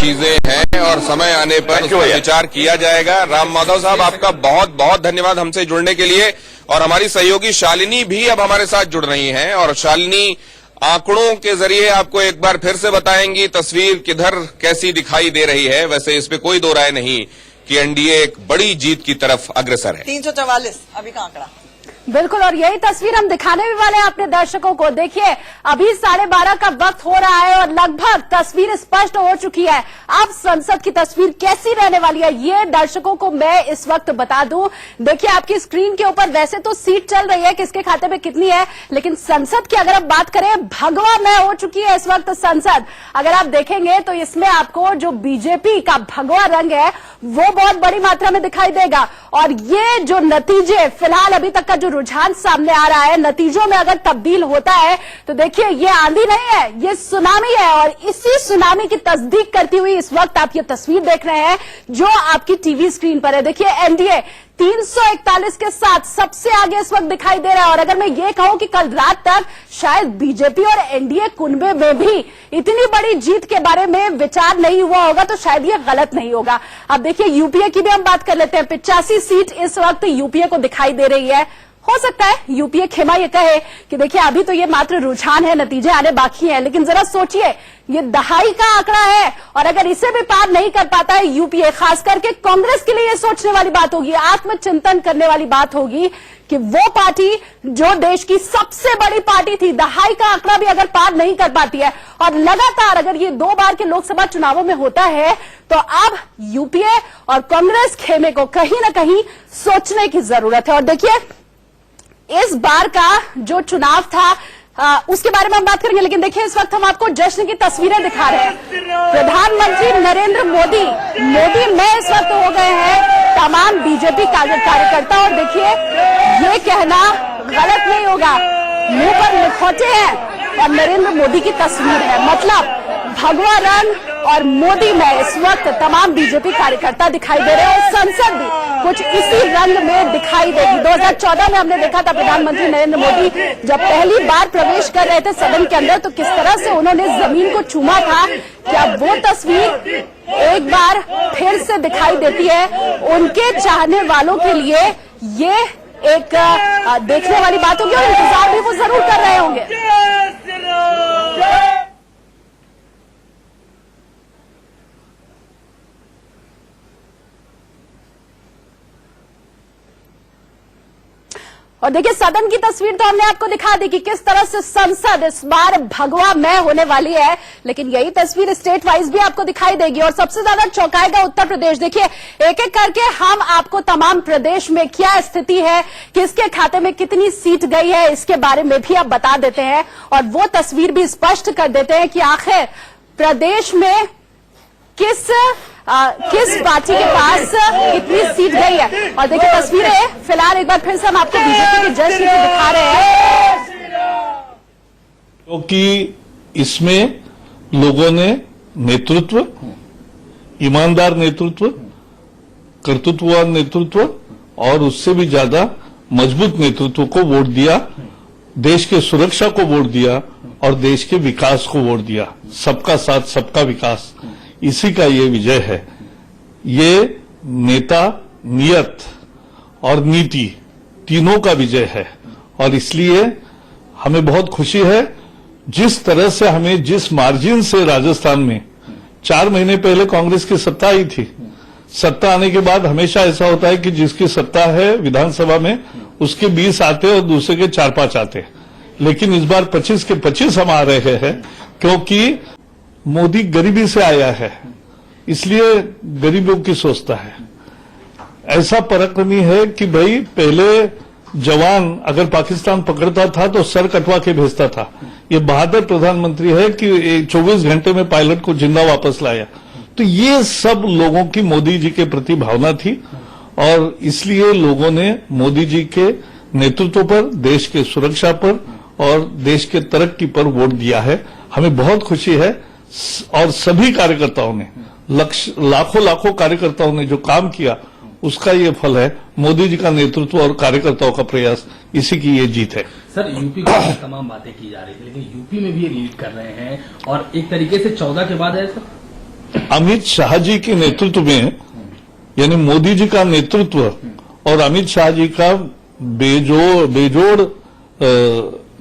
चीजें हैं और समय आने पर उस पर विचार किया जाएगा। राम माधव साहब, आपका बहुत बहुत धन्यवाद हमसे जुड़ने के लिए। और हमारी सहयोगी शालिनी भी अब हमारे साथ जुड़ रही हैं और शालिनी आंकड़ों के जरिए आपको एक बार फिर से बताएंगी तस्वीर किधर कैसी दिखाई दे रही है। वैसे इस पे कोई दो राय नहीं कि एनडीए एक बड़ी जीत की तरफ अग्रसर है। 344 अभी का आंकड़ा बिल्कुल, और यही तस्वीर हम दिखाने भी वाले हैं अपने दर्शकों को। देखिए, अभी 12:30 का वक्त हो रहा है और लगभग तस्वीर स्पष्ट हो चुकी है। अब संसद की तस्वीर कैसी रहने वाली है ये दर्शकों को मैं इस वक्त बता दूं। देखिए, आपकी स्क्रीन के ऊपर वैसे तो सीट चल रही है किसके खाते में कितनी है, लेकिन संसद की अगर आप बात करें, भगवामय हो चुकी है इस वक्त संसद। अगर आप देखेंगे तो इसमें आपको जो बीजेपी का भगवा रंग है वो बहुत बड़ी मात्रा में दिखाई देगा। और ये जो नतीजे फिलहाल अभी तक का जो रुझान सामने आ रहा है, नतीजों में अगर तब्दील होता है तो देखिए ये आंधी नहीं है, ये सुनामी है। और इसी सुनामी की तस्दीक करती हुई इस वक्त आप ये तस्वीर देख रहे हैं जो आपकी टीवी स्क्रीन पर है। देखिए, एनडीए 341 के साथ सबसे आगे इस वक्त दिखाई दे रहा है। और अगर मैं ये कहूं कि कल रात तक शायद बीजेपी और एनडीए कुनबे में भी इतनी बड़ी जीत के बारे में विचार नहीं हुआ होगा तो शायद ये गलत नहीं होगा। अब देखिए, यूपीए की भी हम बात कर लेते हैं। 85 सीट इस वक्त यूपीए को दिखाई दे रही है। हो सकता है यूपीए खेमा ये कहे कि देखिए अभी तो ये मात्र रुझान है, नतीजे आने बाकी हैं, लेकिन जरा सोचिए, ये दहाई का आंकड़ा है और अगर इसे भी पार नहीं कर पाता है यूपीए, खास करके कांग्रेस के लिए ये सोचने वाली बात होगी, आत्मचिंतन करने वाली बात होगी कि वो पार्टी जो देश की सबसे बड़ी पार्टी थी, दहाई का आंकड़ा भी अगर पार नहीं कर पाती है और लगातार अगर ये 2 बार के लोकसभा चुनावों में होता है तो अब यूपीए और कांग्रेस खेमे को कहीं ना कहीं सोचने की जरूरत है। और देखिए, इस बार का जो चुनाव था उसके बारे में हम बात करेंगे, लेकिन देखिए इस वक्त हम आपको जश्न की तस्वीरें दिखा रहे हैं। प्रधानमंत्री नरेंद्र मोदी में इस वक्त हो गए हैं तमाम बीजेपी कार्यकर्ता। और देखिए, ये कहना गलत नहीं होगा, मुंह पर लिखौटे हैं और नरेंद्र मोदी की तस्वीर है। मतलब भगवा रंग और मोदी में इस वक्त तमाम बीजेपी कार्यकर्ता दिखाई दे रहे हैं और संसद भी कुछ इसी रंग में दिखाई देगी। 2014 में हमने देखा था प्रधानमंत्री नरेंद्र मोदी जब पहली बार प्रवेश कर रहे थे सदन के अंदर तो किस तरह से उन्होंने जमीन को चूमा था। क्या वो तस्वीर एक बार फिर से दिखाई देती है? उनके चाहने वालों के लिए ये एक देखने वाली बात होगी और इंतजार भी वो जरूर कर रहे होंगे। और देखिए, सदन की तस्वीर तो हमने आपको दिखा दी कि किस तरह से संसद इस बार भगवामय होने वाली है, लेकिन यही तस्वीर स्टेट वाइज भी आपको दिखाई देगी और सबसे ज्यादा चौंकाएगा उत्तर प्रदेश। देखिए, एक एक करके हम आपको तमाम प्रदेश में क्या स्थिति है, किसके खाते में कितनी सीट गई है, इसके बारे में भी आप बता देते हैं और वो तस्वीर भी स्पष्ट कर देते हैं कि आखिर प्रदेश में किस पार्टी के पास कितनी सीट गई है। और देखिए, तस्वीरें फिलहाल एक बार फिर से हम आपको बीजेपी के जश्न की दिखा रहे हैं क्योंकि इसमें लोगों ने नेतृत्व, ईमानदार नेतृत्व, कर्तृत्ववान नेतृत्व और उससे भी ज्यादा मजबूत नेतृत्व को वोट दिया, देश के सुरक्षा को वोट दिया और देश के विकास को वोट दिया। सबका साथ सबका विकास, इसी का ये विजय है। ये नेता, नियत और नीति तीनों का विजय है और इसलिए हमें बहुत खुशी है। जिस तरह से हमें जिस मार्जिन से राजस्थान में 4 महीने पहले कांग्रेस की सत्ता आई थी, सत्ता आने के बाद हमेशा ऐसा होता है कि जिसकी सत्ता है विधानसभा में उसके 20 आते और दूसरे के 4-5 आते, लेकिन इस बार 25 के 25 हम आ रहे हैं क्योंकि मोदी गरीबी से आया है, इसलिए गरीबों की सोचता है। ऐसा पराक्रमी है कि भाई पहले जवान अगर पाकिस्तान पकड़ता था तो सर कटवा के भेजता था। ये बहादुर प्रधानमंत्री है कि 24 घंटे में पायलट को जिंदा वापस लाया। तो ये सब लोगों की मोदी जी के प्रति भावना थी और इसलिए लोगों ने मोदी जी के नेतृत्व पर, देश के सुरक्षा पर और देश के तरक्की पर वोट दिया है। हमें बहुत खुशी है और सभी कार्यकर्ताओं ने, लाखों कार्यकर्ताओं ने जो काम किया उसका ये फल है। मोदी जी का नेतृत्व और कार्यकर्ताओं का प्रयास, इसी की ये जीत है। सर, यूपी को तमाम बातें की जा रही थी, लेकिन यूपी में भी ये लीड कर रहे हैं और एक तरीके से 14 के बाद है सर। अमित शाह जी के नेतृत्व में, यानी मोदी जी का नेतृत्व और अमित शाह जी का बेजोड़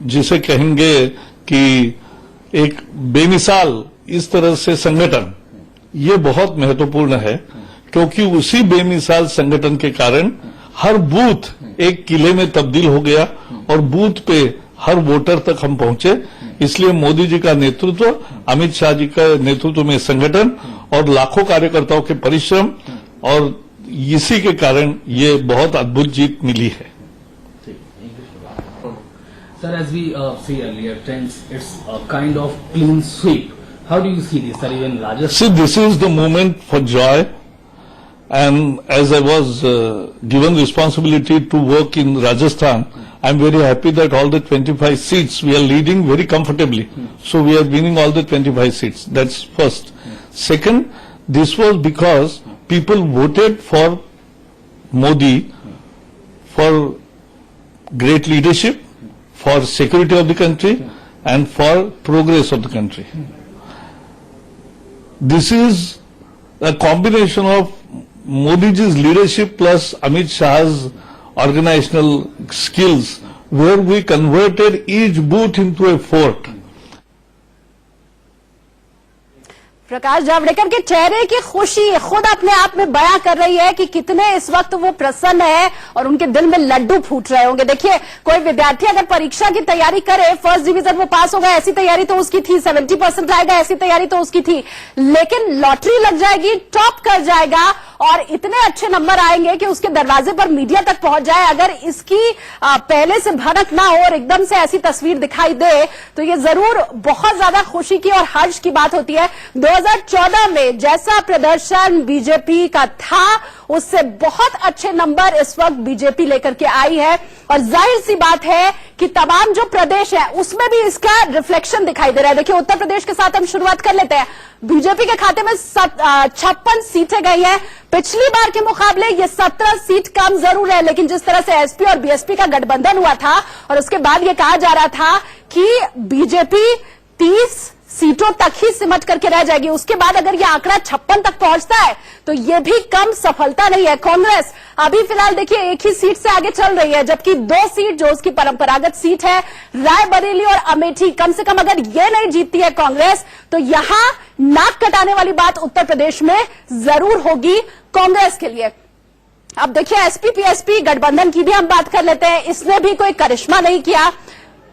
जिसे कहेंगे कि एक बेमिसाल इस तरह से संगठन, ये बहुत महत्वपूर्ण है, क्योंकि उसी बेमिसाल संगठन के कारण हर बूथ एक किले में तब्दील हो गया और बूथ पे हर वोटर तक हम पहुंचे। इसलिए मोदी जी का नेतृत्व, अमित शाह जी का नेतृत्व में संगठन और लाखों कार्यकर्ताओं के परिश्रम, और इसी के कारण ये बहुत अद्भुत जीत मिली है। Sir, as we see earlier, it's a kind of clean sweep. How do you see this, sir? Even Rajasthan. See, this is the moment for joy, and as I was given responsibility to work in Rajasthan, I'm very happy that all the 25 seats we are leading very comfortably. So we are winning all the 25 seats. That's first. Second, this was because people voted for Modi for great leadership, for security of the country, and for progress of the country. This is a combination of Modi ji's leadership plus Amit Shah's organizational skills, where we converted each booth into a fort. Prakash Javadekar के चेहरे की खुशी खुद अपने आप में बयां कर रही है कि कितने इस वक्त वो प्रसन्न है और उनके दिल में लड्डू फूट रहे होंगे। देखिए, कोई विद्यार्थी अगर परीक्षा की तैयारी करे, फर्स्ट डिवीजन वो पास होगा, ऐसी तैयारी तो उसकी थी, 70% लाएगा, ऐसी तैयारी तो उसकी थी, लेकिन लॉटरी लग जाएगी, टॉप कर जाएगा और इतने अच्छे नंबर आएंगे कि उसके दरवाजे पर मीडिया तक पहुंच जाए। अगर इसकी पहले से भनक ना हो और एकदम से ऐसी तस्वीर दिखाई दे तो ये जरूर बहुत ज्यादा खुशी की और हर्ष की बात होती है। 2014 में जैसा प्रदर्शन बीजेपी का था, उससे बहुत अच्छे नंबर इस वक्त बीजेपी लेकर के आई है और जाहिर सी बात है कि तमाम जो प्रदेश है उसमें भी इसका रिफ्लेक्शन दिखाई दे रहा है। देखिए, उत्तर प्रदेश के साथ हम शुरुआत कर लेते हैं। बीजेपी के खाते में 56 सीटें गई हैं। पिछली बार के मुकाबले ये 17 सीट कम जरूर है, लेकिन जिस तरह से एसपी और बीएसपी का गठबंधन हुआ था और उसके बाद ये कहा जा रहा था कि बीजेपी 30 सीटों तक ही सिमट करके रह जाएगी, उसके बाद अगर ये आंकड़ा 56 तक पहुंचता है तो ये भी कम सफलता नहीं है। कांग्रेस अभी फिलहाल देखिए एक ही सीट से आगे चल रही है, जबकि 2 सीट जो उसकी परंपरागत सीट है रायबरेली और अमेठी, कम से कम अगर ये नहीं जीतती है कांग्रेस तो यहां नाक कटाने वाली बात उत्तर प्रदेश में जरूर होगी कांग्रेस के लिए। अब देखिए, एसपी पीएसपी गठबंधन की भी हम बात कर लेते हैं। इसने भी कोई करिश्मा नहीं किया।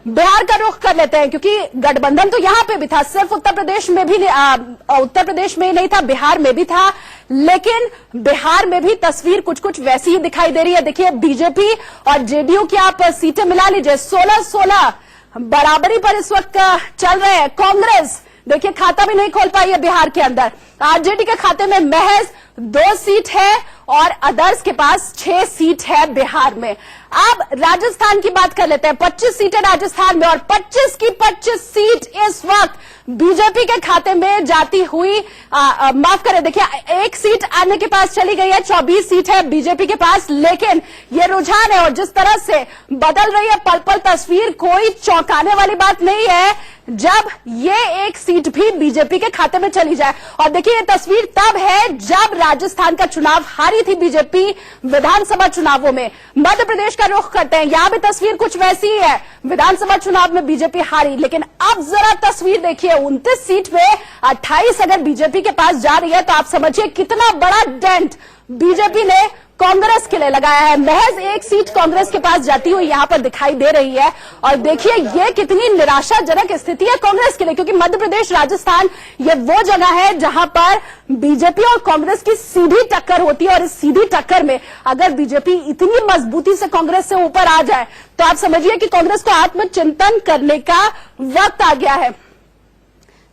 बिहार का रुख कर लेते हैं, क्योंकि गठबंधन तो यहां पे भी था, सिर्फ उत्तर प्रदेश में भी उत्तर प्रदेश में ही नहीं था, बिहार में भी था, लेकिन बिहार में भी तस्वीर कुछ कुछ वैसी ही दिखाई दे रही है। देखिए, बीजेपी और जेडीयू की आप सीटें मिला लीजिए, 16-16 बराबरी पर इस वक्त चल रहे हैं। कांग्रेस देखिए खाता भी नहीं खोल पाई है बिहार के अंदर। आरजेडी के खाते में महज 2 सीट है और अदर्स के पास 6 सीट है बिहार में। अब राजस्थान की बात कर लेते हैं। 25 सीटें राजस्थान में और 25 की 25 सीट इस वक्त बीजेपी के खाते में जाती हुई, माफ करें, देखिए 1 सीट अन्य के पास चली गई है, 24 सीट है बीजेपी के पास। लेकिन ये रुझान है और जिस तरह से बदल रही है पल पल तस्वीर, कोई चौंकाने वाली बात नहीं है जब ये 1 सीट भी बीजेपी के खाते में चली जाए। और देखिए, ये तस्वीर तब है जब राजस्थान का चुनाव हारी थी बीजेपी विधानसभा चुनावों में। मध्य प्रदेश का रुख करते हैं, यहां भी तस्वीर कुछ वैसी ही है, विधानसभा चुनाव में बीजेपी हारी। लेकिन अब जरा तस्वीर देखिए, 29 सीट में 28 अगर बीजेपी के पास जा रही है तो आप समझिए कितना बड़ा डेंट बीजेपी ने कांग्रेस के लिए लगाया है। महज 1 सीट कांग्रेस के पास जाती हुई यहां पर दिखाई दे रही है और देखिए ये कितनी निराशाजनक स्थिति है कांग्रेस के लिए, क्योंकि मध्य प्रदेश, राजस्थान ये वो जगह है जहां पर बीजेपी और कांग्रेस की सीधी टक्कर होती है और इस सीधी टक्कर में अगर बीजेपी इतनी मजबूती से कांग्रेस से ऊपर आ जाए तो आप समझिए कि कांग्रेस को आत्मचिंतन करने का वक्त आ गया है।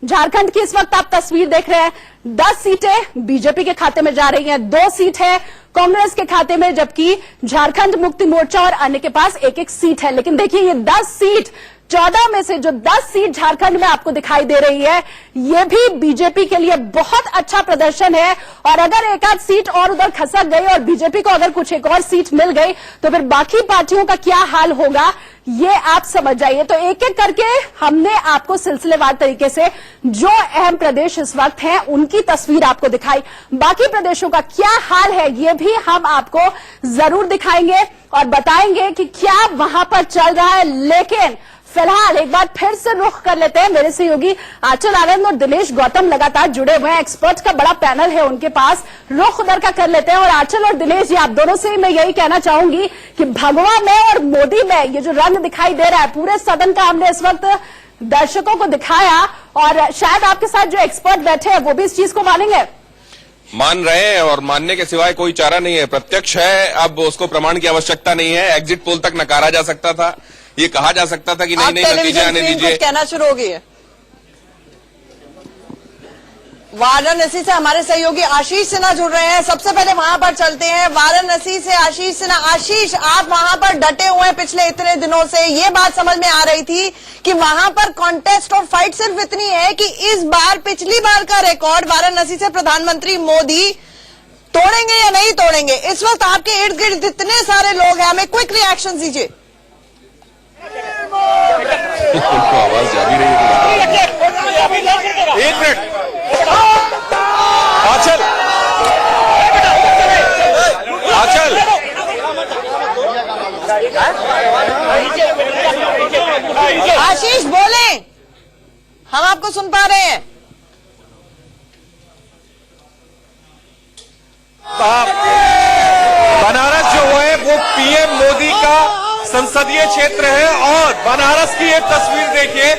झारखंड की इस वक्त आप तस्वीर देख रहे हैं, 10 सीटें बीजेपी के खाते में जा रही हैं, 2 सीट है कांग्रेस के खाते में, जबकि झारखंड मुक्ति मोर्चा और अन्य के पास 1-1 सीट है। लेकिन देखिए, ये 10 सीट 14 में से जो 10 सीट झारखंड में आपको दिखाई दे रही है, ये भी बीजेपी के लिए बहुत अच्छा प्रदर्शन है। और अगर एक आध सीट और उधर खसक गई और बीजेपी को अगर कुछ एक और सीट मिल गई तो फिर बाकी पार्टियों का क्या हाल होगा, ये आप समझ जाइए। तो एक एक करके हमने आपको सिलसिलेवार तरीके से जो अहम प्रदेश इस वक्त हैं उनकी तस्वीर आपको दिखाई। बाकी प्रदेशों का क्या हाल है ये भी हम आपको जरूर दिखाएंगे और बताएंगे कि क्या वहां पर चल रहा है। लेकिन फिलहाल एक बार फिर से रुख कर लेते हैं। मेरे सहयोगी आंचल आनंद और दिनेश गौतम लगातार जुड़े हुए हैं, एक्सपर्ट्स का बड़ा पैनल है उनके पास। रुख उधर का कर लेते हैं। और आंचल और दिनेश जी, आप दोनों से मैं यही कहना चाहूंगी कि भगवा में और मोदी में ये जो रंग दिखाई दे रहा है, पूरे सदन का हमने इस वक्त दर्शकों को दिखाया और शायद आपके साथ जो एक्सपर्ट बैठे हैं वो भी इस चीज को मानेंगे। मान रहे हैं और मानने के सिवाय कोई चारा नहीं है। प्रत्यक्ष है, अब उसको प्रमाण की आवश्यकता नहीं है। एग्जिट पोल तक नकारा जा सकता था, ये कहा जा सकता था कि नहीं नहीं नतीजे आने दीजिए। कहना शुरू हो गई है। वाराणसी से हमारे सहयोगी आशीष सिन्हा जुड़ रहे हैं। सबसे पहले वहां पर चलते हैं, वाराणसी से आशीष सिन्हा। आशीष, आप वहां पर डटे हुए हैं पिछले इतने दिनों से। ये बात समझ में आ रही थी कि वहां पर कॉन्टेस्ट और फाइट सिर्फ इतनी है कि इस बार पिछली बार का रिकॉर्ड वाराणसी से प्रधानमंत्री मोदी तोड़ेंगे या नहीं तोड़ेंगे। इस वक्त आपके इर्द गिर्द इतने सारे लोग हैं, हमें क्विक रिएक्शन दीजिए। उनको आवाज जा भी रही है। एक मिनट, आंचल आंचल आशीष बोले, हम आपको सुन पा रहे हैं। बनारस जो है वो पीएम मोदी का संसदीय क्षेत्र है और बनारस की एक तस्वीर देखिए,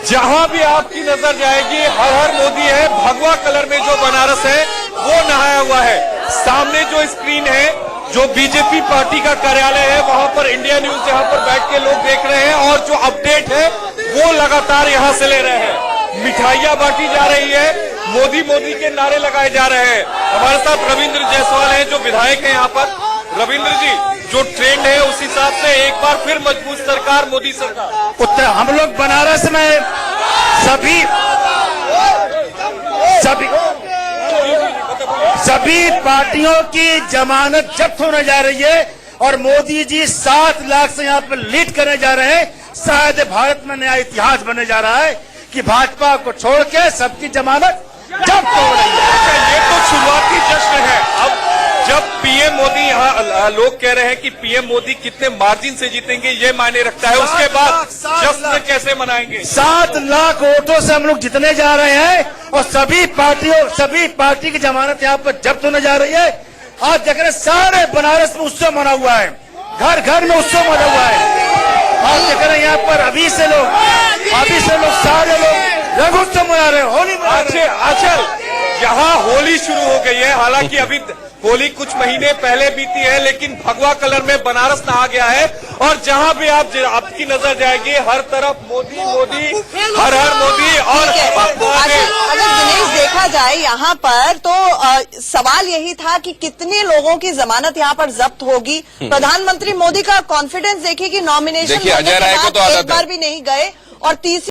जहां भी आपकी नजर जाएगी हर हर मोदी है। भगवा कलर में जो बनारस है वो नहाया हुआ है। सामने जो स्क्रीन है, जो बीजेपी पार्टी का कार्यालय है, वहां पर इंडिया न्यूज यहां पर बैठ के लोग देख रहे हैं और जो अपडेट है वो लगातार यहां से ले रहे हैं। मिठाइयां बांटी जा रही है, मोदी मोदी के नारे लगाए जा रहे हैं। हमारे साथ रविंद्र जायसवाल हैं जो विधायक हैं यहाँ पर। रविंद्र जी, जो ट्रेंड है उस हिसाब से एक बार फिर मजबूत सरकार, मोदी सरकार। उत्तर हम लोग बनारस में सभी पार्टियों की जमानत जब्त होने जा रही है और मोदी जी 7 लाख से यहाँ पर लीड करने जा रहे हैं। शायद भारत में नया इतिहास बनने जा रहा है कि भाजपा को छोड़ के सबकी जमानत जब्त हो रही है। ये तो शुरुआती जश्न है। अब जब पीएम मोदी, यहाँ लोग कह रहे हैं कि पीएम मोदी कितने मार्जिन से जीतेंगे ये मायने रखता है। उसके बाद जश्न कैसे मनाएंगे? 7 लाख वोटों से हम लोग जीतने जा रहे हैं और सभी पार्टी की जमानत यहाँ पर जब्त होने जा रही है। आज देख रहे सारे बनारस में उत्सव मना हुआ है, घर घर में उत्सव मना हुआ है। आज देख रहे यहाँ पर अभी से लोग सारे लोग रंग उत्सव मना रहे हैं, होली मना रहे हैं। अच्छा, यहाँ होली शुरू हो गई है। हालांकि अभी होली कुछ महीने पहले बीती है, लेकिन भगवा कलर में बनारस नहा गया है और जहां भी आपकी नजर जाएगी हर तरफ मोदी मोदी, हर हर मोदी। और अगर दिनेश देखा जाए यहाँ पर तो सवाल यही था कि कितने लोगों की जमानत यहाँ पर जब्त होगी। प्रधानमंत्री मोदी का कॉन्फिडेंस देखिए कि नॉमिनेशन देखिए, अजय राय को तो आदत है। एक बार भी नहीं गए और तीसरी